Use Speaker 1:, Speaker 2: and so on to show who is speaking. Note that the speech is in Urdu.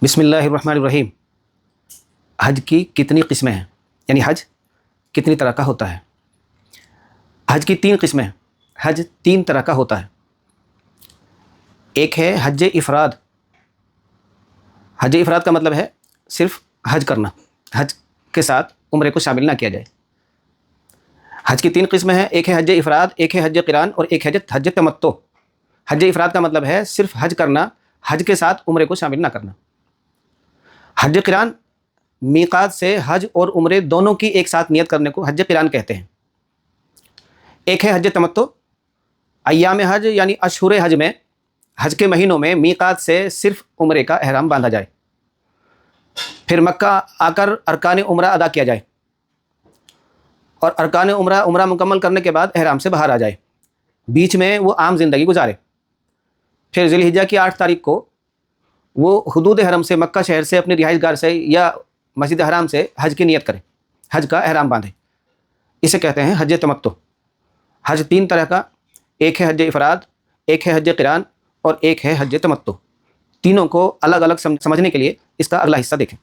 Speaker 1: بسم اللہ الرحمن الرحیم۔ حج کی کتنی قسمیں ہیں، یعنی حج کتنی طرح کا ہوتا ہے؟ حج کی 3 قسمیں ہیں۔ حج 3 طرح کا ہوتا ہے۔ ایک ہے حج افراد۔ حج افراد کا مطلب ہے صرف حج کرنا، حج کے ساتھ عمرے کو شامل نہ کیا جائے۔ حج کی 3 قسمیں ہیں، ایک ہے حج افراد، ایک ہے حج قران اور ایک ہے حج تمتع۔ حج افراد کا مطلب ہے صرف حج کرنا، حج کے ساتھ عمرے کو شامل نہ کرنا۔ حج قران میقات سے حج اور عمرے دونوں کی ایک ساتھ نیت کرنے کو حج قران کہتے ہیں۔ ایک ہے حج تمتع۔ ایام حج یعنی اشہر حج میں، حج کے مہینوں میں میقات سے صرف عمرے کا احرام باندھا جائے، پھر مکہ آ کر ارکان عمرہ ادا کیا جائے اور ارکان عمرہ مکمل کرنے کے بعد احرام سے باہر آ جائے، بیچ میں وہ عام زندگی گزارے۔ پھر ذی الحجہ کی 8 تاریخ کو وہ حدود حرم سے، مکہ شہر سے، اپنی رہائش گاہ سے یا مسجد حرام سے حج کی نیت کرے، حج کا احرام باندھے۔ اسے کہتے ہیں حج تمتع۔ حج 3 طرح کا، ایک ہے حج افراد، ایک ہے حج قران اور ایک ہے حج تمتع۔ تینوں کو الگ الگ سمجھنے کے لیے اس کا اگلا حصہ دیکھیں۔